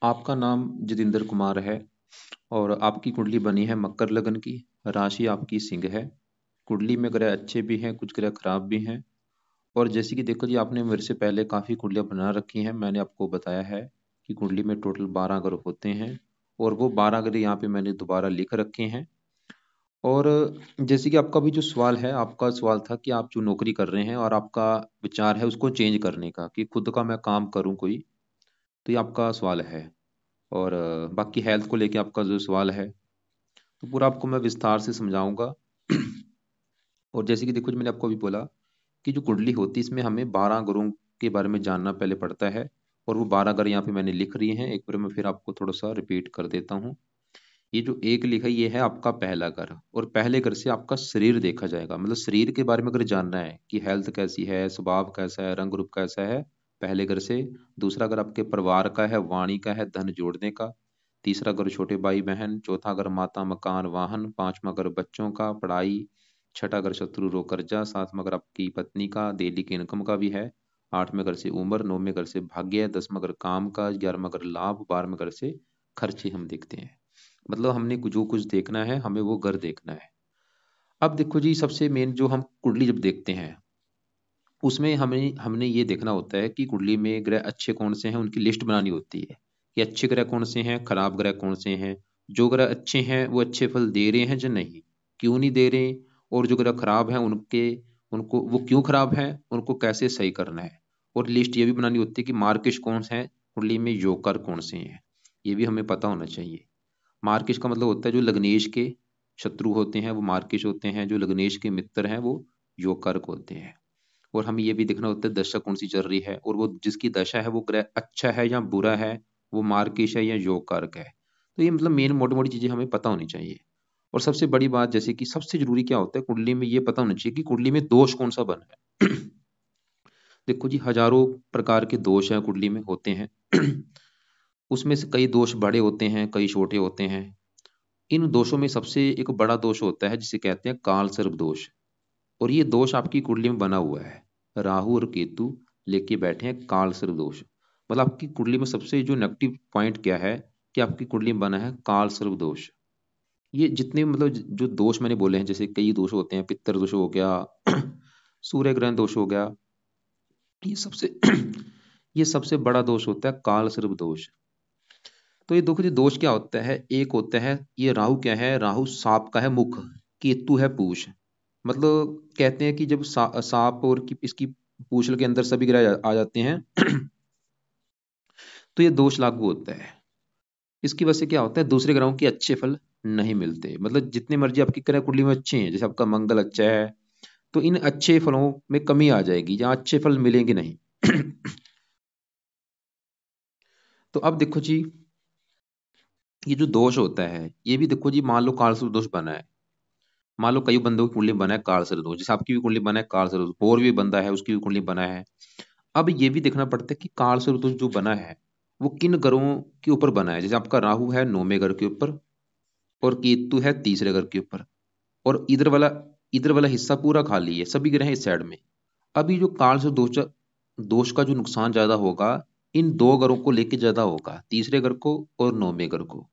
आपका नाम जितेंद्र कुमार है और आपकी कुंडली बनी है मकर लगन की। राशि आपकी सिंह है। कुंडली में ग्रह अच्छे भी हैं, कुछ ग्रह खराब भी हैं। और जैसे कि देखो जी, आपने मेरे से पहले काफ़ी कुंडलियाँ बना रखी हैं। मैंने आपको बताया है कि कुंडली में टोटल 12 ग्रह होते हैं और वो 12 ग्रह यहाँ पे मैंने दोबारा लिख रखे हैं। और जैसे कि आपका भी जो सवाल है, आपका सवाल था कि आप जो नौकरी कर रहे हैं और आपका विचार है उसको चेंज करने का, कि खुद का मैं काम करूँ कोई। तो ये आपका सवाल है। और बाकी हेल्थ को लेके आपका जो सवाल है, तो पूरा आपको मैं विस्तार से समझाऊंगा। और जैसे कि देखो जी, मैंने आपको अभी बोला कि जो कुंडली होती है इसमें हमें 12 ग्रहों के बारे में जानना पहले पड़ता है। और वो 12 ग्रह यहाँ पे मैंने लिख रही हैं। एक बार मैं फिर आपको थोड़ा सा रिपीट कर देता हूँ। ये जो एक लिखा है, ये है आपका पहला घर। और पहले घर से आपका शरीर देखा जाएगा, मतलब शरीर के बारे में अगर जानना है कि हेल्थ कैसी है, स्वभाव कैसा है, रंग रूप कैसा है, पहले घर से। दूसरा घर आपके परिवार का है, वाणी का है, धन जोड़ने का। तीसरा घर छोटे भाई बहन। चौथा घर माता मकान वाहन। पांचवा घर बच्चों का पढ़ाई। छठा घर शत्रु रोग कर्जा। सातवां घर आपकी पत्नी का, डेली की इनकम का भी है। आठवें घर से उम्र। नौवें घर से भाग्य। दसवां घर काम का। 11वां घर लाभ। 12वें घर से खर्चे हम देखते हैं। मतलब हमने जो कुछ देखना है, हमें वो घर देखना है। अब देखो जी, सबसे मेन जो हम कुंडली जब देखते हैं, उसमें हमें हमने ये देखना होता है कि कुंडली में ग्रह अच्छे कौन से हैं, उनकी लिस्ट बनानी होती है कि अच्छे ग्रह कौन से हैं, खराब ग्रह कौन से हैं। जो ग्रह अच्छे हैं वो अच्छे फल दे रहे हैं या नहीं, क्यों नहीं दे रहे। और जो ग्रह खराब हैं उनके उनको वो क्यों खराब हैं, उनको कैसे सही करना है। और लिस्ट ये भी बनानी होती है कि मार्किश कौन से हैं कुंडली में, योगकार कौन से हैं, ये भी हमें पता होना चाहिए। मार्किश का मतलब होता है जो लग्नेश के शत्रु होते हैं वो मार्किश होते हैं, जो लग्नेश के मित्र हैं वो योगकारक होते हैं। और हमें ये भी देखना होता है दशा कौन सी चल रही है, और वो जिसकी दशा है वो ग्रह अच्छा है या बुरा है, वो मार्किश है या योगकारक है। तो ये मतलब मेन मोटी मोटी चीजें हमें पता होनी चाहिए। और सबसे बड़ी बात, जैसे कि सबसे जरूरी क्या होता है कुंडली में, ये पता होना चाहिए कि कुंडली में दोष कौन सा बना है। देखो जी, हजारों प्रकार के दोष हैं कुंडली में होते हैं। उसमें से कई दोष बड़े होते हैं, कई छोटे होते हैं। इन दोषों में सबसे एक बड़ा दोष होता है जिसे कहते हैं काल सर्प दोष। और ये दोष आपकी कुंडली में बना हुआ है। राहु और केतु लेके बैठे हैं काल सर्प दोष। मतलब आपकी कुंडली में सबसे जो नेगेटिव पॉइंट क्या है, कि आपकी कुंडली में बना है काल सर्प दोष। ये जितने मतलब जो दोष मैंने बोले हैं, जैसे कई दोष होते हैं, पित्तर दोष हो गया, सूर्य ग्रहण दोष हो गया, ये सबसे ये सबसे बड़ा दोष होता है काल सर्प दोष। तो ये देखो, ये दोष क्या होता है, एक होता है ये राहु क्या है, राहु सांप का है मुख, केतु है पूंछ। मतलब कहते हैं कि जब सांप और इसकी पूंछ के अंदर सभी ग्रह आ जाते हैं, तो ये दोष लागू होता है। इसकी वजह से क्या होता है, दूसरे ग्रहों के अच्छे फल नहीं मिलते। मतलब जितने मर्जी आपकी ग्रह कुंडली में अच्छे हैं, जैसे आपका मंगल अच्छा है, तो इन अच्छे फलों में कमी आ जाएगी, जहाँ अच्छे फल मिलेंगे नहीं। तो अब देखो जी, ये जो दोष होता है, ये भी देखो जी, मान लो काल दोष बना है। मान लो कई बंदों की कुंडली बना है काल सर्प, जैसे आपकी भी कुंडली बना है काल सर्प, और भी बंदा है उसकी भी कुंडली बना है। अब ये भी देखना पड़ता है कि काल सर्प जो बना है वो किन ग्रहों के ऊपर बना है। जैसे आपका राहु है 9वें घर के ऊपर, और केतु है तीसरे घर के ऊपर, और इधर वाला हिस्सा पूरा खाली है, सभी ग्रह हैं इस साइड में। अभी जो काल से दोष दोष का जो नुकसान ज्यादा होगा, इन दो घरों को लेके ज्यादा होगा, तीसरे घर को और 9वें घर को।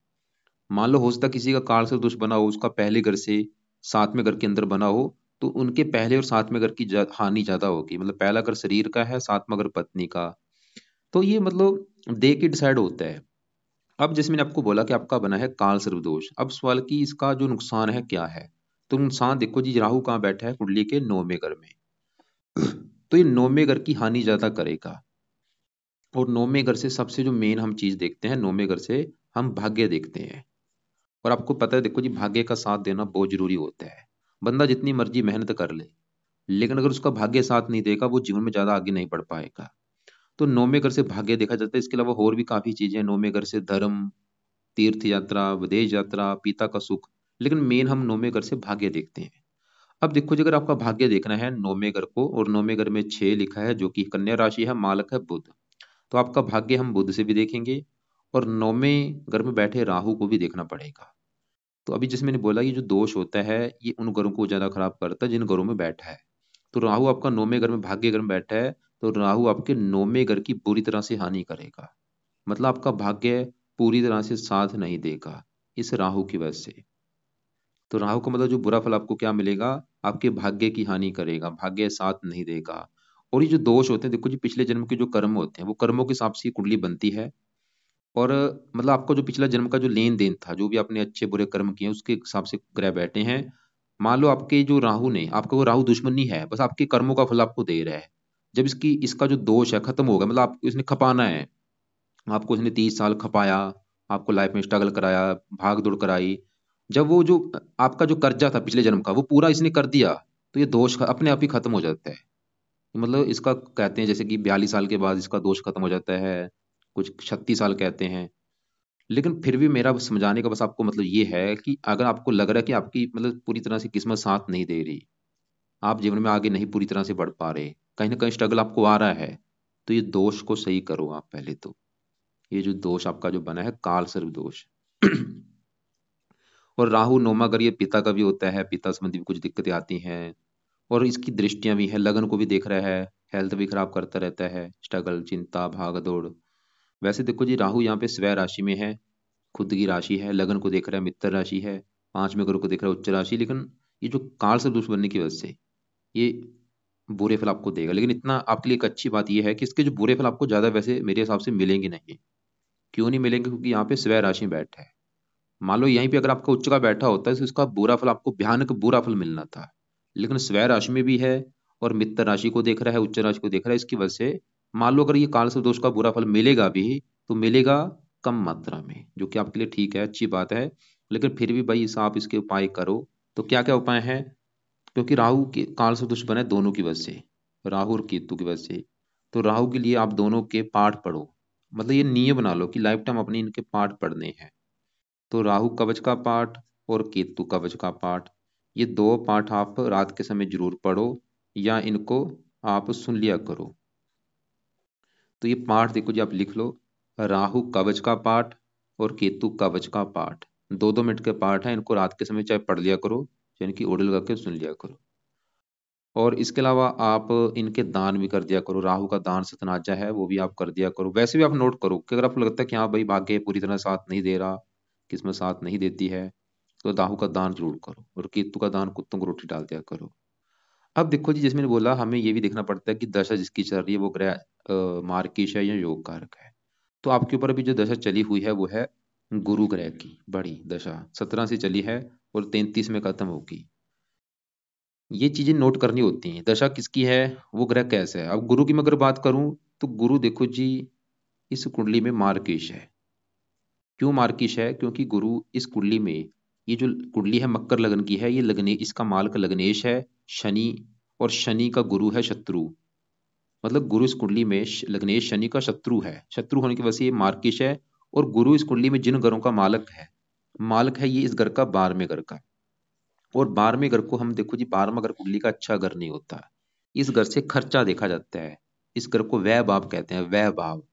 मान लो हो सकता है किसी का काल से दोष बना हो, उसका पहले घर से 7वें घर के अंदर बना हो, तो उनके पहले और 7वें घर की हानि ज्यादा होगी। मतलब पहला घर शरीर का है, 7वां घर पत्नी का। तो ये मतलब देख के डिसाइड होता है। अब जैसे मैंने आपको बोला कि आपका बना है काल सर्प दोष, अब सवाल की इसका जो नुकसान है क्या है। तो नुकसान देखो जी, राहु कहाँ बैठा है कुंडली के 9वें घर में। तो ये 9वें घर की हानि ज्यादा करेगा। और 9वें घर से सबसे जो मेन हम चीज देखते हैं, 9वें घर से हम भाग्य देखते हैं। और आपको पता है देखो जी, भाग्य का साथ देना बहुत जरूरी होता है। बंदा जितनी मर्जी मेहनत कर ले, लेकिन अगर उसका भाग्य साथ नहीं देगा, वो जीवन में ज्यादा आगे नहीं बढ़ पाएगा। तो 9वें घर से भाग्य देखा जाता है। इसके अलावा और भी काफी चीजें हैं। 9वें घर से धर्म, तीर्थ यात्रा, विदेश यात्रा, पिता का सुख। लेकिन मेन हम 9वें घर से भाग्य देखते हैं। अब देखो जी, अगर आपका भाग्य देखना है 9वें घर को, और 9वें घर में 6 लिखा है जो कि कन्या राशि है, मालक है बुध, तो आपका भाग्य हम बुध से भी देखेंगे। और 9वें घर में बैठे राहु को भी देखना पड़ेगा। तो अभी जैसे मैंने बोला, ये जो दोष होता है ये उन घरों को ज्यादा खराब करता है जिन घरों में बैठा है। तो राहु आपका 9वें घर में भाग्य घर में बैठा है, तो राहु आपके 9वें घर की बुरी तरह से हानि करेगा। मतलब आपका भाग्य पूरी तरह से साथ नहीं देगा इस राहु की वजह से। तो राहु का मतलब जो बुरा फल आपको क्या मिलेगा, आपके भाग्य की हानि करेगा, भाग्य साथ नहीं देगा। और ये जो दोष होते हैं, देखो जी पिछले जन्म के जो कर्म होते हैं वो कर्मों के हिसाब से ये कुंडली बनती है। और मतलब आपका जो पिछला जन्म का जो लेन देन था, जो भी आपने अच्छे बुरे कर्म किए उसके हिसाब से ग्रह बैठे हैं। मान लो आपके जो राहु ने, आपका वो राहु दुश्मन नहीं है, बस आपके कर्मों का फल आपको दे रहा है। जब इसका जो दोष है खत्म होगा, मतलब आपको इसने खपाना है, आपको इसने 30 साल खपाया, आपको लाइफ में स्ट्रगल कराया, भाग दौड़ कराई। जब वो जो आपका जो कर्जा था पिछले जन्म का वो पूरा इसने कर दिया, तो ये दोष अपने आप ही खत्म हो जाता है। मतलब इसका कहते हैं जैसे कि 42 साल के बाद इसका दोष खत्म हो जाता है, कुछ 36 साल कहते हैं। लेकिन फिर भी मेरा बस समझाने का बस आपको मतलब ये है कि अगर आपको लग रहा है कि आपकी मतलब पूरी तरह से किस्मत साथ नहीं दे रही, आप जीवन में आगे नहीं पूरी तरह से बढ़ पा रहे, कहीं ना कहीं स्ट्रगल आपको आ रहा है, तो ये दोष को सही करो आप पहले तो। ये जो दोष आपका जो बना है काल सर्प दोष। और राहु नौमा अगर ये पिता का भी होता है, पिता संबंधी भी कुछ दिक्कतें आती हैं। और इसकी दृष्टियां भी हैं, लगन को भी देख रहा है, हेल्थ भी खराब करता रहता है, स्ट्रगल, चिंता, भाग दौड़। वैसे देखो जी राहु यहाँ पे स्वय राशि में है, खुद की राशि है, लगन को देख रहा है, मित्र राशि है, पांचवें गुरु को देख रहा है, उच्च राशि। लेकिन ये जो काल से दुष्ट बनने की वजह से ये बुरे फल आपको देगा। लेकिन इतना आपके लिए एक अच्छी बात यह है कि इसके जो बुरे फल आपको ज्यादा वैसे मेरे हिसाब से मिलेंगे नहीं। क्यों नहीं मिलेंगे, क्योंकि यहाँ पे स्वय राशि में बैठा है। मान लो यहीं पे अगर आपका उच्च का बैठा होता है तो इसका बुरा फल आपको भयानक बुरा फल मिलना था। लेकिन स्वय राशि में भी है और मित्र राशि को देख रहा है, उच्च राशि को देख रहा है, इसकी वजह से मान लो अगर ये काल से दोष का बुरा फल मिलेगा भी तो मिलेगा कम मात्रा में, जो कि आपके लिए ठीक है, अच्छी बात है। लेकिन फिर भी भाई आप इसके उपाय करो। तो क्या क्या उपाय हैं, क्योंकि राहु के काल से दुष्ट बने दोनों की वजह से, राहु और केतु की वजह से। तो राहु के लिए आप दोनों के पाठ पढ़ो, मतलब ये नियम बना लो कि लाइफ टाइम अपने इनके पाठ पढ़ने हैं। तो राहु कवच का पाठ और केतु कवच का पाठ, ये दो पाठ आप रात के समय जरूर पढ़ो, या इनको आप सुन लिया करो। तो ये पाठ देखो जी आप लिख लो, राहु कवच का पाठ और केतु कवच का पाठ, 2-2 मिनट के पाठ है, इनको रात के समय चाहे पढ़ लिया करो, यानी कि ओडल लगा के सुन लिया करो। और इसके अलावा आप इनके दान भी कर दिया करो, राहु का दान सतनाजा है वो भी आप कर दिया करो। वैसे भी आप नोट करो कि अगर आपको लगता है कि हाँ भाई भाग्य पूरी तरह साथ नहीं दे रहा, किस्मत साथ नहीं देती है, तो राहु का दान जरूर करो और केतु का दान कुत्तों को रोटी डाल दिया करो। अब देखो जी, जैसे मैंने बोला हमें ये भी देखना पड़ता है कि दशा जिसकी चल रही है वो ग्रह मार्किश है या योग कारक है। तो आपके ऊपर अभी जो दशा चली हुई है वो है गुरु ग्रह की बड़ी दशा, 17 से चली है और 33 में खत्म होगी। ये चीजें नोट करनी होती हैं, दशा किसकी है, वो ग्रह कैसा है। अब गुरु की मैं अगर बात करूं तो गुरु देखो जी इस कुंडली में मार्किश है। क्यों मार्किश है, क्योंकि गुरु इस कुंडली में, ये जो कुंडली है मकर लगन की है, ये लगने इसका मालक लग्नेश है शनि, और शनि का गुरु है शत्रु। मतलब गुरु इस कुंडली में लग्नेश शनि का शत्रु है, शत्रु होने की वजह से ये मार्किश है। और गुरु इस कुंडली में जिन ग्रहों का मालक है, मालक है ये इस घर का 12वें घर का। और 12वें घर को हम देखो जी, 12वां घर कुंडली का अच्छा घर नहीं होता, इस घर से खर्चा देखा जाता है। इस घर को व्यय भाव कहते हैं, व्यय भाव।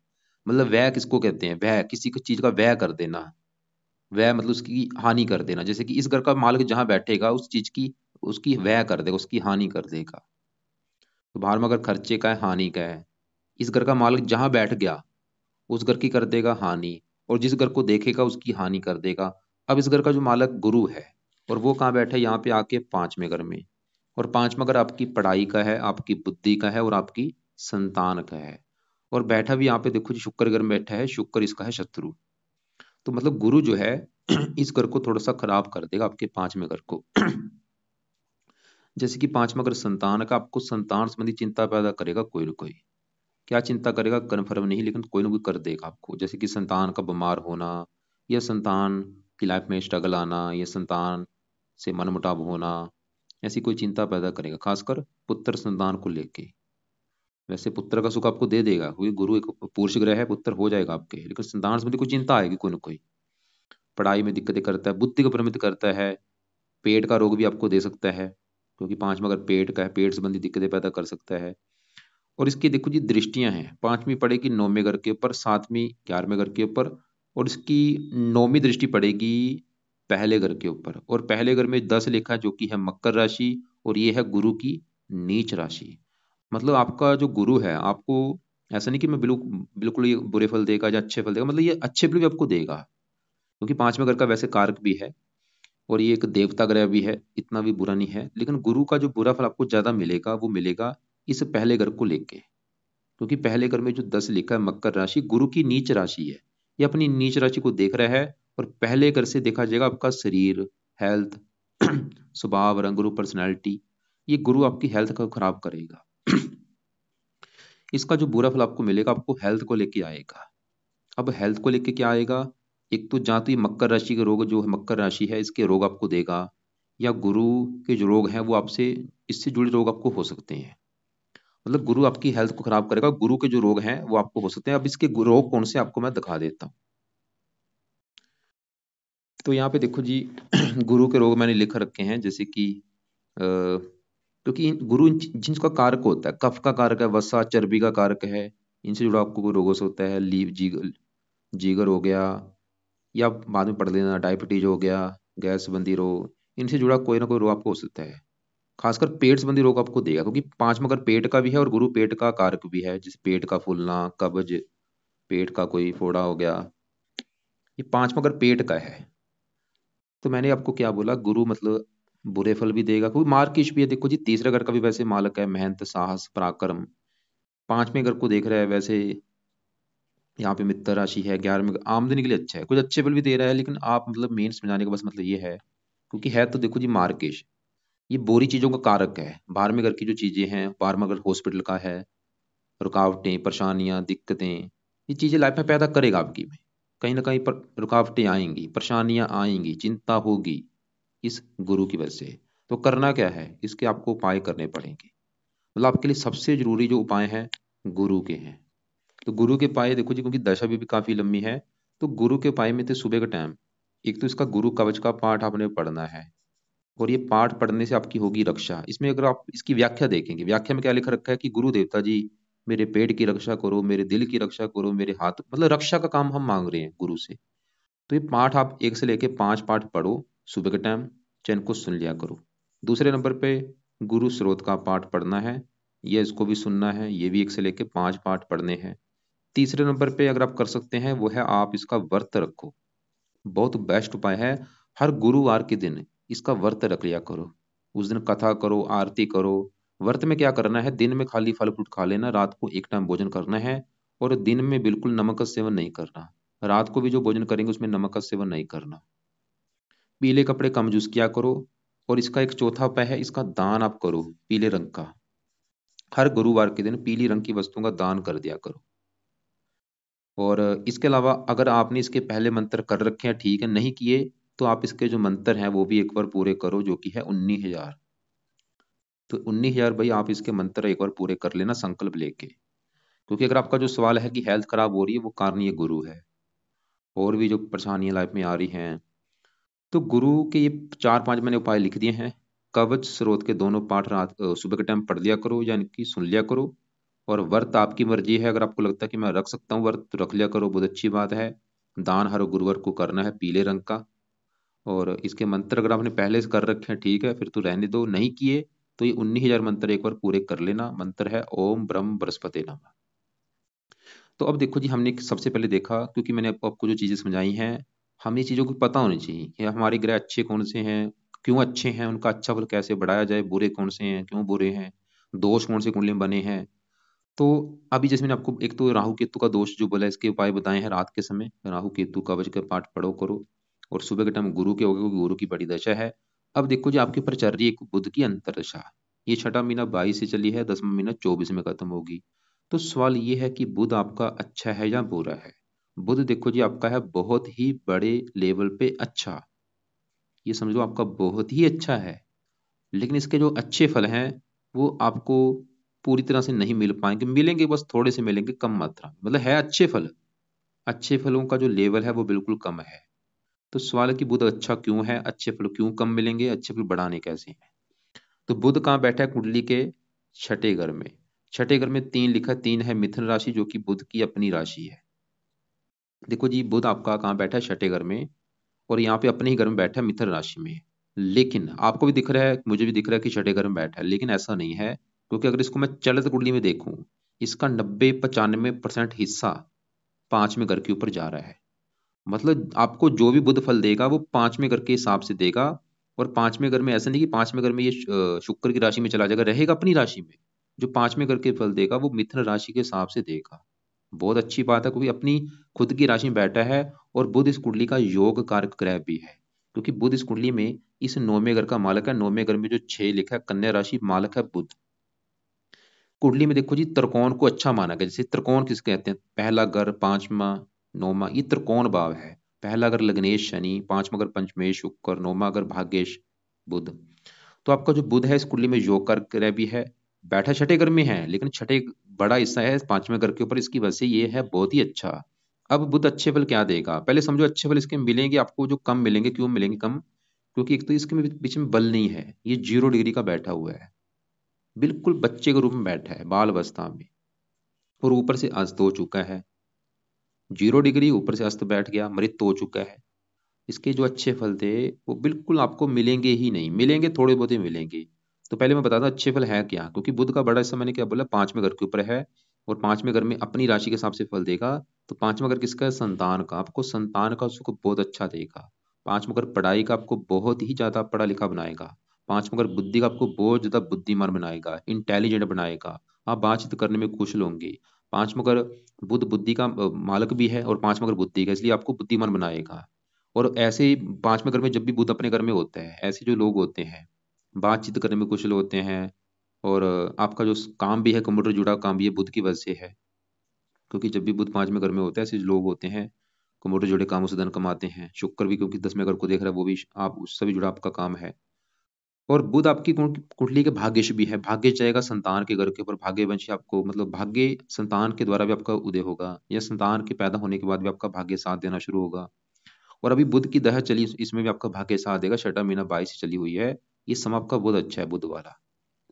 मतलब व्यय किसको कहते हैं, व्यय किसी को चीज का व्यय कर देना, व्यय मतलब उसकी हानि कर देना। जैसे कि इस घर का मालिक जहां बैठेगा उस चीज की उसकी व्यय कर देगा, उसकी हानि कर देगा। तो 12वां घर खर्चे का है, हानि का है। इस घर का मालिक जहां बैठ गया उस घर की कर देगा हानि, और जिस घर को देखेगा उसकी हानि कर देगा। अब इस घर का जो मालक गुरु है, और वो कहाँ बैठा है, यहाँ पे आके 5वें घर में। और 5वां घर आपकी पढ़ाई का है, आपकी बुद्धि का है और आपकी संतान का है। और बैठा भी यहाँ पे देखो जी शुक्र घर में बैठा है, शुक्र इसका है शत्रु। तो मतलब गुरु जो है इस घर को थोड़ा सा खराब कर देगा, आपके 5वें घर को। जैसे कि 5वां घर संतान का, आपको संतान संबंधी चिंता पैदा करेगा कोई ना कोई। क्या चिंता करेगा कन्फर्म नहीं, लेकिन कोई ना कोई कर देगा आपको। जैसे कि संतान का बीमार होना, या संतान की लाइफ में स्ट्रगल आना, या संतान से मनमुटाव होना, ऐसी कोई चिंता पैदा करेगा, खासकर पुत्र संतान को लेके। वैसे पुत्र का सुख आपको दे देगा, क्योंकि गुरु एक पुरुष ग्रह है, पुत्र हो जाएगा आपके, लेकिन संतान संबंधी कोई चिंता आएगी कोई ना कोई। पढ़ाई में दिक्कतें करता है, बुद्धि को भ्रमित करता है, पेट का रोग भी आपको दे सकता है, क्योंकि 5वां अगर पेट का है, पेट संबंधी दिक्कतें पैदा कर सकता है। और इसकी देखो जी दृष्टियां हैं, 5वीं पड़ेगी 9वें घर के ऊपर, 7वीं 11वें घर के ऊपर, और इसकी 9वीं दृष्टि पड़ेगी पहले घर के ऊपर। और पहले घर में 10 लिखा जो कि है मकर राशि, और ये है गुरु की नीच राशि। मतलब आपका जो गुरु है आपको ऐसा नहीं कि मैं बिल्कुल बिल्कुल ये बुरे फल देगा या अच्छे फल देगा, मतलब ये अच्छे फल भी आपको देगा, क्योंकि पांचवें घर का वैसे कारक भी है और ये एक देवता ग्रह भी है, इतना भी बुरा नहीं है। लेकिन गुरु का जो बुरा फल आपको ज्यादा मिलेगा वो मिलेगा इस पहले घर को लेके, क्योंकि पहले घर में जो 10 लिखा है मकर राशि गुरु की नीच राशि है, ये अपनी नीच राशि को देख रहा है। और पहले घर से देखा जाएगा आपका शरीर, हेल्थ, स्वभाव, रंग रूप, पर्सनैलिटी, ये गुरु आपकी हेल्थ को खराब करेगा। इसका जो बुरा फल आपको मिलेगा आपको हेल्थ को लेके आएगा। अब हेल्थ को लेके क्या आएगा, एक तो जहाँ तो ये मकर राशि के रोग, जो है मकर राशि है इसके रोग आपको देगा, या गुरु के जो रोग हैं वो आपसे, इससे जुड़े रोग आपको हो सकते हैं। मतलब गुरु आपकी हेल्थ को खराब करेगा, गुरु के जो रोग हैं वो आपको हो सकते हैं। अब इसके रोग कौन से आपको मैं दिखा देता हूँ। तो यहाँ पे देखो जी, गुरु के रोग मैंने लिख रखे हैं, जैसे कि क्योंकि गुरु जिनका कारक होता है, कफ का कारक है, वसा चर्बी का कारक है, इनसे जुड़ा आपको कोई रोग हो सकता है। लीव जीगर, जीगर हो गया, या बाद में पढ़ लेना, डायबिटीज हो गया, गैस संबंधी रोग, इनसे जुड़ा कोई ना कोई रोग आपको हो सकता है। खासकर पेट संबंधी रोग आपको देगा, क्योंकि पांच मगर पेट का भी है और गुरु पेट का कारक भी है, जैसे पेट का फूलना, कब्ज, पेट का कोई फोड़ा हो गया, ये पांच मगर पेट का है। तो मैंने आपको क्या बोला, गुरु मतलब बुरे फल भी देगा, क्योंकि मार्किश भी है। देखो जी, तीसरे घर का भी वैसे मालक है, मेहनत, साहस, पराक्रम। पांचवें घर को देख रहा है वैसे, यहाँ पे मित्र राशि है, 11वें आमदनी के लिए अच्छा है, कुछ अच्छे फल भी दे रहा है। लेकिन आप मतलब मेन समझाने का बस मतलब ये है, क्योंकि है तो देखो जी मार्केश, ये बुरी चीजों का कारक है। 12वें घर की जो चीजें हैं, 12वां घर हॉस्पिटल का है, रुकावटें, परेशानियां, दिक्कतें, ये चीजें लाइफ में पैदा करेगा आपकी में। कहीं ना कहीं पर रुकावटें आएंगी, परेशानियां आएंगी, चिंता होगी इस गुरु की वजह से। तो करना क्या है, इसके आपको उपाय करने पड़ेंगे। मतलब आपके लिए सबसे जरूरी जो उपाय हैं गुरु के हैं। तो गुरु के उपाय देखो जी, क्योंकि दशा भी काफी लंबी है, तो गुरु के उपाय में थे सुबह का टाइम। एक तो इसका गुरु कवच का पाठ आपने पढ़ना है, और ये पाठ पढ़ने से आपकी होगी रक्षा। इसमें अगर आप इसकी व्याख्या देखेंगे, व्याख्या में क्या लिख रखा है कि गुरु देवता जी मेरे पेट की रक्षा करो, मेरे दिल की रक्षा करो, मेरे हाथ, मतलब रक्षा का काम हम मांग रहे हैं गुरु से। तो ये पाठ आप 1 से लेके 5 पाठ पढ़ो सुबह के टाइम, चैन को सुन लिया करो। दूसरे नंबर पे गुरु स्रोत का पाठ पढ़ना है, ये इसको भी सुनना है, ये भी 1 से लेके 5 पाठ पढ़ने हैं। तीसरे नंबर पे अगर आप कर सकते हैं वो है आप इसका व्रत रखो, बहुत बेस्ट उपाय है। हर गुरुवार के दिन इसका व्रत रख लिया करो, उस दिन कथा करो, आरती करो। व्रत में क्या करना है, दिन में खाली फल फ्रूट खा लेना, रात को एक टाइम भोजन करना है, और दिन में बिल्कुल नमक का सेवन नहीं करना। रात को भी जो भोजन करेंगे उसमें नमक का सेवन नहीं करना। पीले कपड़े कम यूज किया करो। और इसका एक चौथा उपाय है, इसका दान आप करो पीले रंग का। हर गुरुवार के दिन पीली रंग की वस्तुओं का दान कर दिया करो। और इसके अलावा अगर आपने इसके पहले मंत्र कर रखे हैं, ठीक है, नहीं किए तो आप इसके जो मंत्र हैं वो भी एक बार पूरे करो, जो कि है 19,000। तो 19,000 भाई आप इसके मंत्र एक बार पूरे कर लेना संकल्प लेके। क्योंकि अगर आपका जो सवाल है कि हेल्थ खराब हो रही है, वो कारण ये गुरु है। और भी जो परेशानियां लाइफ में आ रही हैं, तो गुरु के ये 4-5 मैंने उपाय लिख दिए हैं। कवच स्रोत के दोनों पाठ रात सुबह के टाइम पढ़ लिया करो, यानी कि सुन लिया करो। और व्रत आपकी मर्जी है, अगर आपको लगता है कि मैं रख सकता हूँ व्रत तो रख लिया करो, बहुत अच्छी बात है। दान हर गुरुवार को करना है पीले रंग का। और इसके मंत्र अगर आपने पहले से कर रखे हैं, ठीक है, फिर तो रहने दो, नहीं किए तो ये 19,000 मंत्र एक बार पूरे कर लेना। मंत्र है ओम ब्रह्म बृहस्पति नमः। तो अब देखो जी, हमने सबसे पहले देखा, क्योंकि मैंने आपको जो चीजें समझाई हैं, हमें चीजों को पता होनी चाहिए कि हमारे ग्रह अच्छे कौन से हैं, क्यों अच्छे हैं, उनका अच्छा फल कैसे बढ़ाया जाए, बुरे कौन से हैं, क्यों बुरे हैं, दोष कौन से कुंडली में बने हैं। तो अभी जैसे मैंने आपको एक तो राहु केतु का दोष जो बोला, इसके उपाय बताए हैं। रात के समय राहु केतु कवच के पाठ पढ़ो करो, और सुबह के टाइम गुरु के हो गए, क्योंकि गुरु की बड़ी दशा है। अब देखो जी, आपके ऊपर चल रही है एक बुध की अंतरदशा। ये छठा महीना 22 से चली है, 10वां महीना 24 में खत्म होगी। तो सवाल ये है कि बुध आपका अच्छा है या बुरा है। बुध देखो जी आपका है बहुत ही बड़े लेवल पे अच्छा, ये समझो आपका बहुत ही अच्छा है। लेकिन इसके जो अच्छे फल हैं वो आपको पूरी तरह से नहीं मिल पाएंगे, मिलेंगे बस थोड़े से मिलेंगे, कम मात्रा में। मतलब है अच्छे फल, अच्छे फलों का जो लेवल है वो बिल्कुल कम है। तो सवाल है कि बुध अच्छा क्यों है, अच्छे फल क्यों कम मिलेंगे, अच्छे फल बढ़ाने कैसे हैं। तो बुध कहाँ बैठा है, कुंडली के छठे घर में। छठे घर में 3 लिखा है, 3 है मिथुन राशि, जो कि बुध की अपनी राशि है। देखो जी, बुध आपका कहाँ बैठा है, छठे घर में, और यहाँ पे अपने ही घर में बैठा है मिथुन राशि में। लेकिन आपको भी दिख रहा है, मुझे भी दिख रहा है कि छठे घर में बैठा है, लेकिन ऐसा नहीं है। क्योंकि अगर इसको मैं चलित कुंडली में देखूं, इसका 90-95% हिस्सा पांचवें घर के ऊपर जा रहा है। मतलब आपको जो भी बुध फल देगा वो पांचवें घर के हिसाब से देगा। और पांचवें घर में ऐसा नहीं कि पांचवें घर में ये शुक्र की राशि में चला जाएगा, रहेगा अपनी राशि में। जो पांचवें घर के फल देगा वो मिथुन राशि के हिसाब से देगा। बहुत अच्छी बात है, क्योंकि अपनी खुद की राशि में बैठा है। और बुध इस कुंडली का योग कारक ग्रह भी है, क्योंकि बुध इस कुंडली में इस नौवें घर का मालक है। नौवें घर में जो 6 लिखा है, कन्या राशि मालक है बुध। कुंडली में देखो जी, त्रिकोण को अच्छा माना गया। जैसे त्रिकोण किस कहते हैं, पहला घर, पांचवा, नौमा, ये त्रिकोण भाव है। पहला घर लग्नेश शनि, पांचवा घर पंचमेश शुक्र, नौमा घर भाग्येश बुध। तो आपका जो बुध है इस कुंडली में योग कारक ग्रह भी है, बैठा छठे घर में है, लेकिन छठे बड़ा हिस्सा है पांचवें घर के ऊपर, इसकी वजह से ये है बहुत ही अच्छा। अब बुध अच्छे फल क्या देगा, पहले समझो अच्छे फल इसके मिलेंगे आपको जो कम मिलेंगे। क्यों मिलेंगे कम? क्योंकि एक तो इसके बीच में बल नहीं है, ये 0 डिग्री का बैठा हुआ है, बिल्कुल बच्चे के रूप में बैठा है बाल अवस्था में। और ऊपर से अस्त हो चुका है, 0 डिग्री ऊपर से अस्त बैठ गया, मृत हो चुका है। इसके जो अच्छे फल थे वो बिल्कुल आपको मिलेंगे ही नहीं, मिलेंगे थोड़े बहुत ही मिलेंगे। तो पहले मैं बता दूं अच्छे फल है क्या, क्योंकि बुध का बड़ा हिस्सा मैंने क्या बोला, पांचवें घर के ऊपर है। और पांचवें घर में अपनी राशि के हिसाब से फल देगा। तो पांचवा घर किसका है, संतान का। आपको संतान का सुख बहुत अच्छा देगा। पांचवा घर पढ़ाई का आपको बहुत ही ज्यादा पढ़ा लिखा बनाएगा। पांचवा घर बुद्धि का आपको बहुत ज्यादा बुद्धिमान बनाएगा, इंटेलिजेंट बनाएगा। आप बातचीत करने में कुशल होंगे। पांचवा घर बुध बुद्धि का मालक भी है, और पांचवा घर बुद्धि का, इसलिए आपको बुद्धिमान बनाएगा। और ऐसे ही पांचवें घर में जब भी बुध अपने घर में होता है, ऐसे जो लोग होते हैं बातचीत करने में कुशल होते हैं। और आपका जो काम भी है, कंप्यूटर जुड़ा काम भी है, बुध की वजह से है। क्योंकि जब भी बुध पांचवें घर में होता है, ऐसे जो लोग होते हैं कंप्यूटर जुड़े कामों से धन कमाते हैं। शुक्र भी क्योंकि 10वें घर को देख रहा है, वो भी आप उससे भी जुड़ा आपका काम है। और बुध आपकी कुंडली के भाग्यश भी है, भाग्य जाएगा संतान के घर के ऊपर। भाग्यवंशी आपको मतलब भाग्य संतान के द्वारा भी आपका उदय होगा, या संतान के पैदा होने के बाद भी आपका भाग्य साथ देना शुरू होगा। और अभी बुध की दह चली, इसमें भी आपका भाग्य साथ देगा। छठा महीना 22 से चली हुई है, ये समय आपका बहुत अच्छा है। बुध वाला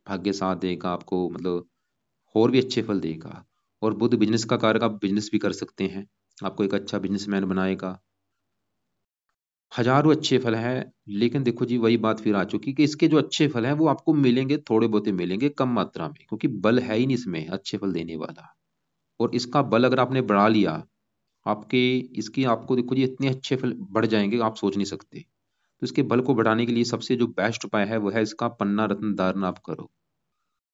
भाग्य साथ देगा आपको, मतलब और भी अच्छे फल देगा। और बुध बिजनेस का कारक, आप बिजनेस भी कर सकते हैं, आपको एक अच्छा बिजनेसमैन बनाएगा। हजारों अच्छे फल हैं। लेकिन देखो जी, वही बात फिर आ चुकी कि इसके जो अच्छे फल हैं वो आपको मिलेंगे थोड़े बहुत ही मिलेंगे, कम मात्रा में, क्योंकि बल है ही नहीं इसमें अच्छे फल देने वाला। और इसका बल अगर आपने बढ़ा लिया, आपके इसकी आपको देखो जी इतने अच्छे फल बढ़ जाएंगे आप सोच नहीं सकते। तो इसके बल को बढ़ाने के लिए सबसे जो बेस्ट उपाय है वो है इसका पन्ना रत्न धारण आप करो।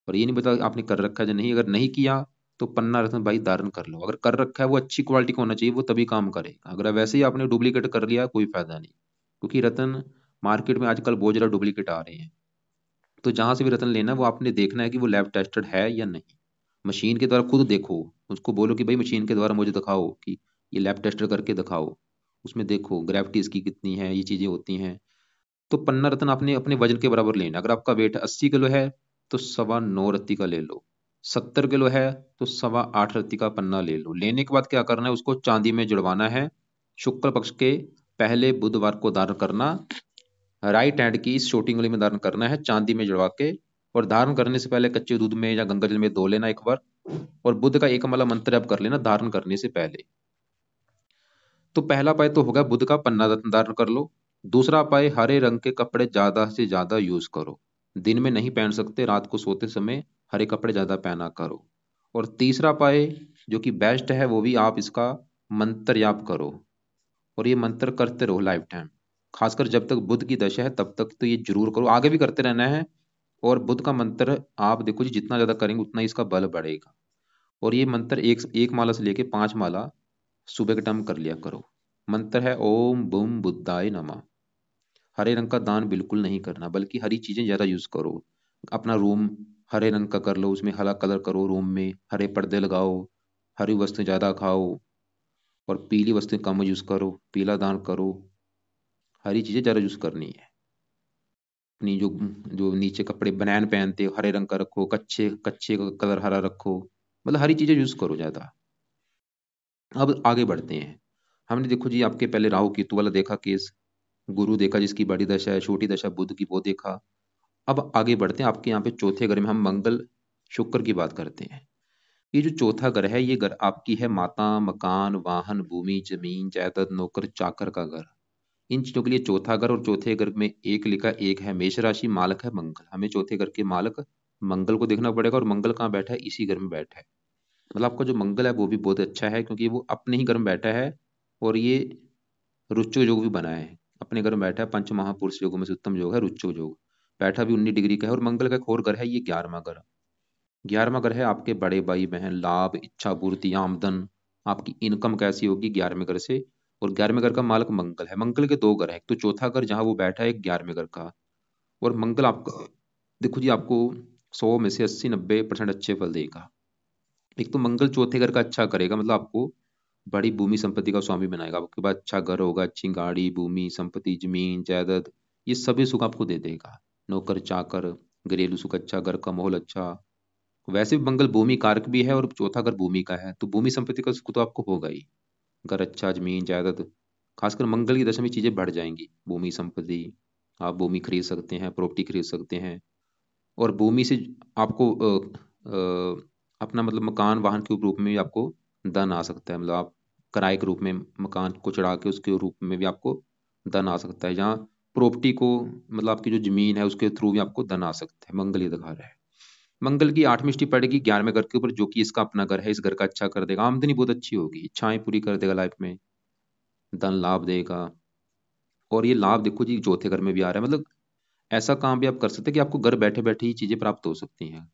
और ये नहीं बता आपने कर रखा है या नहीं, अगर नहीं किया तो पन्ना रत्न भाई धारण कर लो। अगर कर रखा है वो अच्छी क्वालिटी का होना चाहिए, वो तभी काम करेगा। अगर वैसे ही आपने डुप्लीकेट कर लिया कोई फायदा नहीं, क्योंकि रत्न मार्केट में आजकल बहुत ज्यादा डुप्लीकेट आ रहे हैं। तो जहां से भी रत्न लेना है वो आपने देखना है कि वो लैब टेस्टेड है या नहीं। मशीन के द्वारा खुद देखो, उसको बोलो कि भाई मशीन के द्वारा मुझे दिखाओ कि ये लैब टेस्टेड करके दिखाओ। उसमें देखो ग्रेविटी इसकी कितनी है, ये चीजें होती हैं। तो पन्ना रत्न आपने अपने वजन के बराबर लेना। अगर आपका वेट 80 किलो है तो 9.25 रत्ती का ले लो। 70 किलो है तो 8.25 रत्ती का पन्ना ले लो। लेने के बाद क्या करना है, उसको चांदी में जुड़वाना है। शुक्ल पक्ष के पहले बुधवार को धारण करना। राइट हैंड की इस छोटी उंगली में धारण करना है चांदी में जुड़वा के। और धारण करने से पहले कच्चे दूध में या गंगा जल में धो लेना एक बार। और बुध का एक माला मंत्र जप कर लेना धारण करने से पहले। तो पहला उपाय तो होगा बुध का पन्ना धारण कर लो। दूसरा उपाय, हरे रंग के कपड़े ज्यादा से ज्यादा यूज करो। दिन में नहीं पहन सकते, रात को सोते समय हरे कपड़े ज्यादा पहना करो। और तीसरा उपाय जो कि बेस्ट है, वो भी आप इसका मंत्र जाप करो। और ये मंत्र करते रहो लाइफ टाइम, खासकर जब तक बुध की दशा है तब तक तो ये जरूर करो, आगे भी करते रहना है। और बुध का मंत्र आप देखो जी, जितना ज्यादा करेंगे उतना ही इसका बल बढ़ेगा। और ये मंत्र एक एक माला से लेके 5 माला सुबह के टाइम कर लिया करो। मंत्र है ओम बूम बुद्धाय नमः। हरे रंग का दान बिल्कुल नहीं करना, बल्कि हरी चीजें ज्यादा यूज करो। अपना रूम हरे रंग का कर लो, उसमें हरा कलर करो, रूम में हरे पर्दे लगाओ। हरी वस्तु ज्यादा खाओ, और पीली वस्तुएं कम यूज करो, पीला दान करो। हरी चीजें ज्यादा यूज करनी है। अपनी जो जो नीचे कपड़े बनैन पहनते हो हरे रंग का रखो, कच्चे कच्चे का कलर हरा रखो। मतलब हरी चीजें यूज करो ज्यादा। अब आगे बढ़ते हैं। हमने देखो जी आपके पहले राहु केतु वाला देखा केस, गुरु देखा जिसकी बड़ी दशा है, छोटी दशा बुध की वो देखा। अब आगे बढ़ते हैं, आपके यहाँ पे चौथे घर में हम मंगल शुक्र की बात करते हैं। ये जो चौथा घर है, ये घर आपकी है माता, मकान, वाहन, भूमि, जमीन, जायदाद, नौकर चाकर का घर। इन चीजों के लिए चौथा घर। और चौथे घर में एक लिखा, एक है मेष राशि, मालक है मंगल। हमें चौथे घर के मालक मंगल को देखना पड़ेगा, और मंगल कहाँ बैठा है, इसी घर में बैठा है। मतलब आपका जो मंगल है वो भी बहुत अच्छा है, क्योंकि वो अपने ही घर में बैठा है और ये रुच्च योग भी बना है। अपने घर में बैठा है, पंच महापुरुष योगों में से उत्तम योग है रुच्च योग। बैठा भी 19 डिग्री का है, और मंगल का एक और घर है, ये 11वां घर। 11वां घर है आपके बड़े भाई बहन, लाभ, इच्छा पूर्ति, आमदन, आपकी इनकम कैसी होगी 11वें घर से। और 11वें घर का मालक मंगल है। मंगल के दो घर है, एक तो चौथा घर जहां वो बैठा है, एक 11वें घर का। और मंगल आपका देखो जी, आपको 100 में से 80-90% अच्छे फल देगा। एक तो मंगल चौथे घर का अच्छा करेगा, मतलब आपको बड़ी भूमि संपत्ति का स्वामी बनाएगा। आपके पास अच्छा घर होगा, अच्छी गाड़ी, भूमि संपत्ति, जमीन जायदाद, ये सभी सुख आपको दे देगा। नौकर चाकर, घरेलू सुख अच्छा, घर का माहौल अच्छा। वैसे भी मंगल भूमि कारक भी है, और चौथा घर भूमि का है, तो भूमि संपत्ति का सुख तो आपको होगा ही। घर अच्छा, जमीन जायदाद, खासकर मंगल की दशा में चीजें बढ़ जाएंगी। भूमि संपत्ति, आप भूमि खरीद सकते हैं, प्रॉपर्टी खरीद सकते हैं। और भूमि से आपको अपना मतलब मकान वाहन के रूप में भी आपको धन आ सकता है। मतलब आप किराए के रूप में मकान को चढ़ा के उसके रूप में भी आपको धन आ सकता है। जहाँ प्रॉपर्टी को मतलब आपकी जो जमीन है उसके थ्रू भी आपको धन आ सकता है। मंगल ये दिखा रहा है। मंगल की 8वीं दृष्टि पड़ेगी 11वें घर के ऊपर, जो कि इसका अपना घर है। इस घर का अच्छा कर देगा, आमदनी बहुत अच्छी होगी, इच्छाएं पूरी कर देगा लाइफ में, धन लाभ देगा। और ये लाभ देखो जी चौथे घर में भी आ रहा है, मतलब ऐसा काम भी आप कर सकते हैं कि आपको घर बैठे बैठे ही चीजें प्राप्त हो सकती हैं।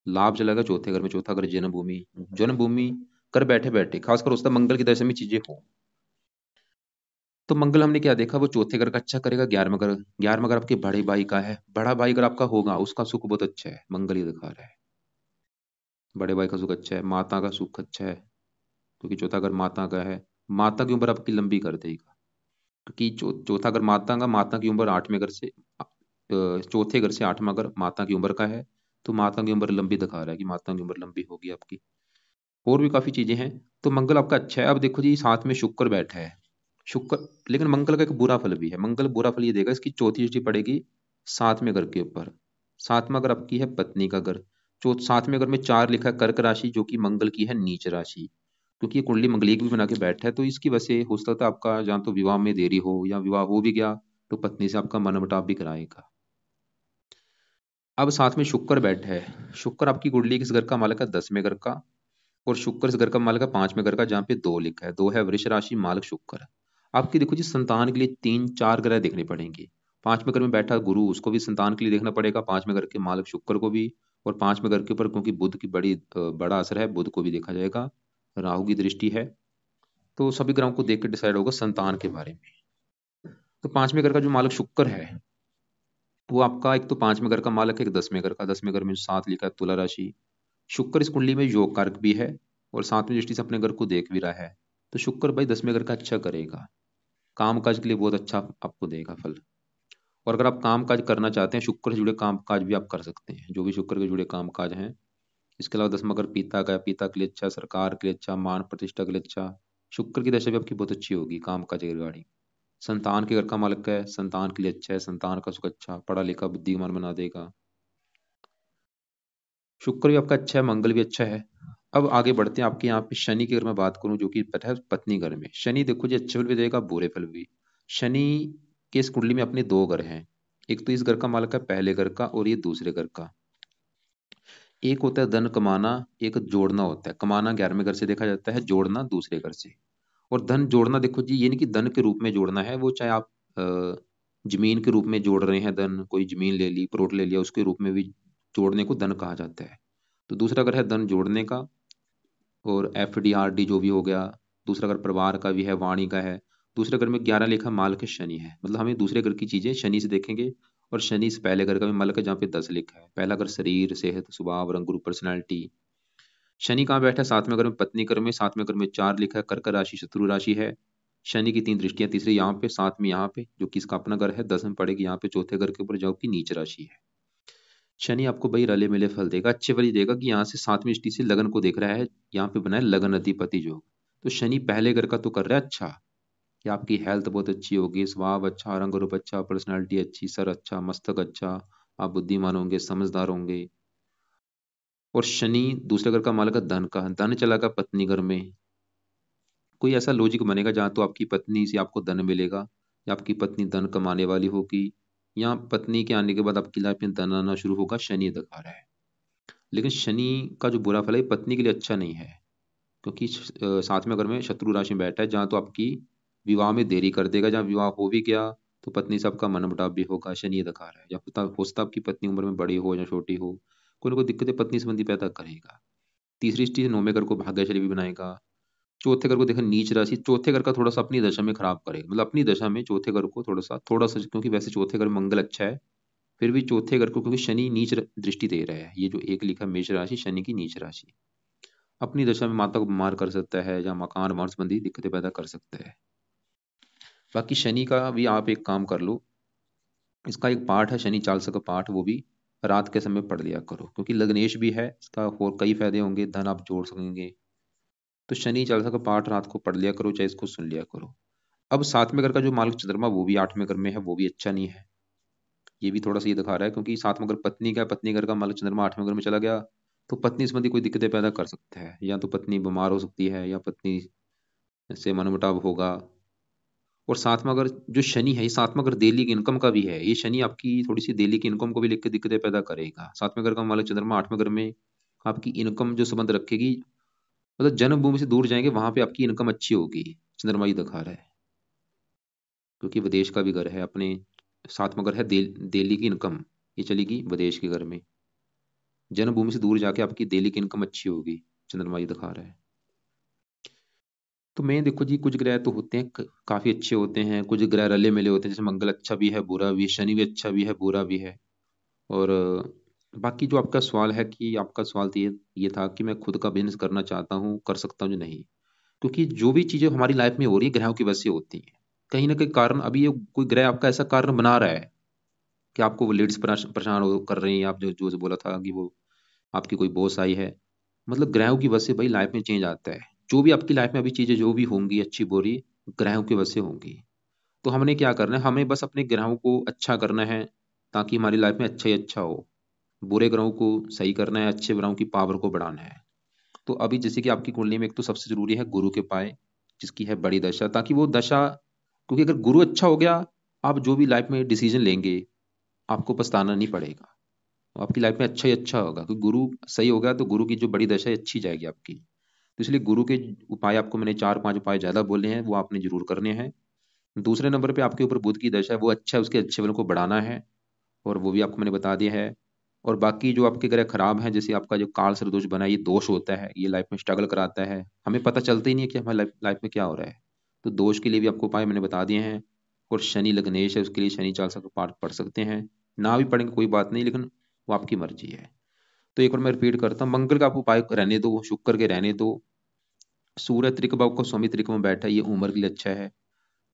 लाभ चलेगा चौथे घर में, चौथा घर जन्मभूमि। जन्मभूमि कर बैठे बैठे, खासकर उसका मंगल की दशा में चीजें हो। तो मंगल हमने क्या देखा, वो चौथे घर का अच्छा करेगा। 11वां घर, 11वां घर आपके बड़े भाई का है। बड़ा भाई अगर आपका होगा, उसका सुख बहुत अच्छा है, मंगल ही दिखा रहा है। बड़े भाई का सुख अच्छा है, माता का सुख अच्छा है, क्योंकि चौथा घर माता का है। माता की उम्र आपकी लंबी कर देगा, क्योंकि चौथा घर माता का, माता की उम्र 8वें घर से चौथे घर से 8वां घर माता की उम्र का है। तो माता की उम्र लंबी दिखा रहा है कि माता की उम्र लंबी होगी आपकी। और भी काफी चीजें हैं। तो मंगल आपका अच्छा है। अब देखो जी, साथ में शुक्र बैठा है। शुक्र, लेकिन मंगल का एक बुरा फल भी है। मंगल बुरा फल ये देगा, इसकी चौथी दृष्टि पड़ेगी 7वें घर के ऊपर। 7वां घर आपकी है पत्नी का घर। 7वें घर में 4 लिखा है, कर्क राशि, जो कि मंगल की है नीच राशि। क्योंकि ये कुंडली मंगलिक भी बना के बैठा है, तो इसकी वजह से हो सकता है आपका जहाँ तो विवाह में देरी हो, या विवाह हो भी गया तो पत्नी से आपका मनमुटाव भी कराएगा। अब साथ में शुक्र बैठा है। शुक्र आपकी कुंडली किस घर का मालक है, 10वें घर का। और शुक्र इस घर का मालक है 5वें घर का, जहाँ पे 2 लिखा है। 2 है वृष राशि, मालक शुक्र। आपकी देखो जी, संतान के लिए 3-4 ग्रह देखने पड़ेंगे। 5वें घर में बैठा गुरु, उसको भी संतान के लिए देखना पड़ेगा। 5वें घर के मालक शुक्र को भी। और 5वें घर के ऊपर क्योंकि बुध की बड़ा असर है, बुध को भी देखा जाएगा। राहु की दृष्टि है। तो सभी ग्रहों को देख के डिसाइड होगा संतान के बारे में। तो 5वें घर का जो मालक शुक्र है, वो आपका एक तो 5वें घर का मालक है, एक 10वें घर का। 10वें घर में 7 लिखा है, तुला राशि। शुक्र इस कुंडली में योग कारक भी है, और 7वीं दृष्टि से अपने घर को देख भी रहा है। तो शुक्र भाई 10वें घर का अच्छा करेगा, काम काज के लिए बहुत अच्छा आपको देगा फल। और अगर आप काम काज करना चाहते हैं, शुक्र से जुड़े काम काज भी आप कर सकते हैं, जो भी शुक्र के जुड़े काम काज हैं। इसके अलावा 10वां घर पिता का है, पिता के लिए अच्छा, सरकार के लिए अच्छा, मान प्रतिष्ठा के लिए अच्छा। शुक्र की दशा भी आपकी बहुत अच्छी होगी काम काज के रिगार्डिंग। संतान के घर का मालक है, संतान के लिए अच्छा है, संतान का सुख अच्छा, पढ़ा लिखा बुद्धिमान बना देगा। शुक्र भी आपका अच्छा है, मंगल भी अच्छा है। अब आगे बढ़ते हैं, आपके यहाँ पे शनि की अगर मैं बात करूं, जो कि पता है पत्नी घर में। शनि देखो जी, अच्छे फल भी देगा, बुरे फल भी। शनि के इस कुंडली में अपने 2 घर हैं। एक तो इस घर का मालक है पहले घर का, और ये दूसरे घर का। एक होता है धन कमाना, एक जोड़ना होता है। कमाना 11वें घर से देखा जाता है, जोड़ना दूसरे घर से। और धन जोड़ना देखो जी, ये नहीं कि धन के रूप में जोड़ना है, वो चाहे आप जमीन के रूप में जोड़ रहे हैं धन, कोई जमीन ले ली, प्लॉट ले लिया, उसके रूप में भी जोड़ने को धन कहा जाता है। तो दूसरा घर है धन जोड़ने का, और FD RD जो भी हो गया। दूसरा घर परिवार का भी है, वाणी का है। दूसरे घर में 11 लेखा माल के शनि है, मतलब हमें दूसरे घर की चीजें शनि से देखेंगे। और शनि से पहले घर का भी मालक है, जहाँ पे 10 लिखा है। पहला घर शरीर, सेहत, स्वभाव, रंग रूप, पर्सनैलिटी। शनि कहाँ बैठा है, 7वें घर में पत्नी घर में। 7वें घर में 4 लिखा है, कर्क राशि शत्रु राशि है। शनि की 3 दृष्टियां, तीसरी यहाँ पे, 7वीं यहाँ पे, जो कि इसका अपना घर है। 10 में पड़ेगी यहाँ पे चौथे घर के ऊपर, जो कि नीच राशि है। शनि आपको भाई रले मिले फल देगा, अच्छे फल ही देगा। कि यहाँ से 7वीं दृष्टि से लगन को देख रहा है, यहाँ पे बना है लगन अधिपति जो। तो शनि पहले घर का तो कर रहा है अच्छा, कि आपकी हेल्थ बहुत अच्छी होगी, स्वभाव अच्छा, रंग रूप अच्छा, पर्सनैलिटी अच्छी, सर अच्छा, मस्तक अच्छा। आप बुद्धिमान होंगे, समझदार होंगे। और शनि दूसरे घर का मालक है धन का, धन चला गया पत्नी घर में। कोई ऐसा लॉजिक बनेगा जहाँ तो आपकी पत्नी से आपको धन मिलेगा, या आपकी पत्नी धन कमाने वाली होगी, या पत्नी के आने के बाद आपकी लाइफ में धन आना शुरू होगा, शनि दिखा रहा है। लेकिन शनि का जो बुरा फल है ये पत्नी के लिए अच्छा नहीं है, क्योंकि सातवें घर में शत्रु राशि में बैठा है, जहाँ तो आपकी विवाह में देरी कर देगा, जहाँ विवाह हो भी गया तो पत्नी से आपका मनमुटाव भी होगा, शनि ये दिखा रहा है। या हो सकता है आपकी पत्नी उम्र में बड़ी हो या छोटी हो, कोई ना कोई दिक्कतें पत्नी संबंधी पैदा करेगा। तीसरी चीज, नौवें घर को भाग्यशाली भी बनाएगा। चौथे घर को देखा नीच राशि, चौथे घर का थोड़ा सा अपनी दशा में खराब करेगा, मतलब अपनी दशा में चौथे घर को थोड़ा सा, क्योंकि वैसे चौथे घर में मंगल अच्छा है, फिर भी चौथे घर को क्योंकि शनि नीच दृष्टि दे रहा है, ये जो एक लिखा मेष राशि शनि की नीच राशि, अपनी दशा में माता को बीमार कर सकता है या मकान वाहन संबंधी दिक्कतें पैदा कर सकता है। बाकी शनि का भी आप एक काम कर लो, इसका एक पाठ है शनि चालीसा का पाठ, वो भी रात के समय पढ़ लिया करो, क्योंकि लग्नेश भी है, इसका और कई फायदे होंगे, धन आप जोड़ सकेंगे। तो शनि चालीसा का पाठ रात को पढ़ लिया करो, चाहे इसको सुन लिया करो। अब सातवें घर का जो मालिक चंद्रमा वो भी आठवें घर में है, वो भी अच्छा नहीं है। ये भी थोड़ा सा ये दिखा रहा है, क्योंकि सातवें घर पत्नी का, पत्नी घर का मालिक चंद्रमा आठवें घर में चला गया तो पत्नी संबंधी कोई दिक्कतें पैदा कर सकता है, या तो पत्नी बीमार हो सकती है या पत्नी से मनमुटाव होगा। और सातवां अगर जो शनि है, ये सातवां अगर डेली की इनकम का भी है, ये शनि आपकी थोड़ी सी डेली की इनकम को भी लेकर दिक्कतें पैदा करेगा। सातवें घर का मालिक चंद्रमा आठवें घर में आपकी इनकम जो संबंध रखेगी, मतलब जन्मभूमि से दूर जाएंगे वहां पे आपकी इनकम अच्छी होगी, चंद्रमा ये दिखा रहा है, क्योंकि विदेश का भी घर है अपने। सातवां घर है दिल्ली की इनकम, ये चलेगी विदेश के घर में। जन्मभूमि से दूर जाके आपकी दिल्ली की इनकम अच्छी होगी, चंद्रमा ये दिखा रहा है। तो मैं देखो जी, कुछ ग्रह तो होते हैं काफी अच्छे होते हैं, कुछ ग्रह रले मिले होते हैं, जैसे मंगल अच्छा भी है बुरा भी है, शनि भी अच्छा भी है बुरा भी है। और बाकी जो आपका सवाल है, कि आपका सवाल तो ये था कि मैं खुद का बिजनेस करना चाहता हूँ, कर सकता हूँ या नहीं। क्योंकि जो भी चीजें हमारी लाइफ में हो रही है ग्रहों की वजह से होती हैं, कहीं ना कहीं कारण। अभी ये कोई ग्रह आपका ऐसा कारण बना रहा है कि आपको वो लीड्स परेशान कर रही हैं, आप जो बोला था कि वो आपकी कोई बॉस आई है, मतलब ग्रहों की वजह से भाई लाइफ में चेंज आता है। जो भी आपकी लाइफ में अभी चीजें जो भी होंगी अच्छी बुरी, ग्रहों की वजह से होंगी। तो हमने क्या करना है, हमें बस अपने ग्रहों को अच्छा करना है, ताकि हमारी लाइफ में अच्छा ही अच्छा हो। बुरे ग्रहों को सही करना है, अच्छे ग्रहों की पावर को बढ़ाना है। तो अभी जैसे कि आपकी कुंडली में एक तो सबसे जरूरी है गुरु के पाए, जिसकी है बड़ी दशा, ताकि वो दशा, क्योंकि अगर गुरु अच्छा हो गया, आप जो भी लाइफ में डिसीजन लेंगे आपको पछताना नहीं पड़ेगा, आपकी लाइफ में अच्छा ही अच्छा होगा, क्योंकि गुरु सही हो गया तो गुरु की जो बड़ी दशा है अच्छी जाएगी आपकी। तो इसलिए गुरु के उपाय आपको मैंने चार पांच उपाय ज्यादा बोले हैं, वो आपने जरूर करने हैं। दूसरे नंबर पे आपके ऊपर बुध की दशा है, वो अच्छा है, उसके अच्छे बल को बढ़ाना है, और वो भी आपको मैंने बता दिया है। और बाकी जो आपके ग्रह खराब हैं, जैसे आपका जो काल सर्प दोष बना है, ये दोष होता है, ये लाइफ में स्ट्रगल कराता है, हमें पता चलता ही नहीं है कि हमारी लाइफ में क्या हो रहा है। तो दोष के लिए भी आपको उपाय मैंने बता दिए हैं। और शनि लग्नेश है, उसके लिए शनि चालीसा का पाठ पढ़ सकते हैं, ना भी पढ़ेंगे कोई बात नहीं, लेकिन वो आपकी मर्जी है। तो एक बार मैं रिपीट करता हूँ, मंगल का आप उपाय रहने दो, शुक्र के रहने दो, सूर्य त्रिकबा को स्वामी त्रिकबा में बैठा है, ये उम्र के लिए अच्छा है।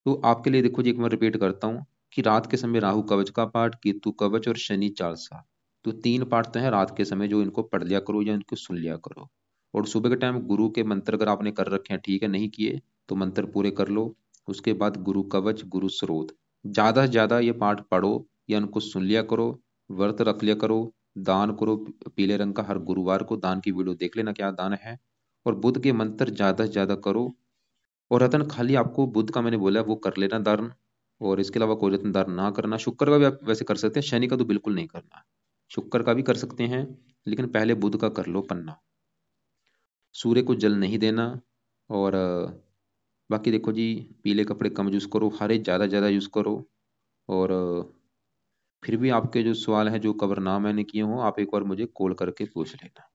तो आपके लिए देखो जी, एक बार रिपीट करता हूँ कि रात के समय राहु कवच का पाठ, केतु कवच और शनि चालीसा, तो तीन पाठ तो है रात के समय, जो इनको पढ़ लिया करो या इनको सुन लिया करो। और सुबह के टाइम गुरु के मंत्र अगर आपने कर रखे हैं ठीक है, नहीं किए तो मंत्र पूरे कर लो। उसके बाद गुरु कवच गुरु स्रोत, ज्यादा से ज्यादा ये पाठ पढ़ो या उनको सुन लिया करो, व्रत रख लिया करो, दान करो, पीले रंग का हर गुरुवार को दान की वीडियो देख लेना क्या दान है। और बुद्ध के मंत्र ज्यादा से ज्यादा करो। और रतन खाली आपको बुद्ध का मैंने बोला वो कर लेना दान, और इसके अलावा कोई रत्न दान ना करना। शुक्र का भी आप वैसे कर सकते हैं, शनि का तो बिल्कुल नहीं करना। शुक्र का भी कर सकते हैं, लेकिन पहले बुध का कर लो पन्ना। सूर्य को जल नहीं देना। और बाकी देखो जी, पीले कपड़े कम यूज करो, हरे ज्यादा ज्यादा यूज करो। और फिर भी आपके जो सवाल है जो कवर ना मैंने किए हों, आप एक बार मुझे कॉल करके पूछ लेना।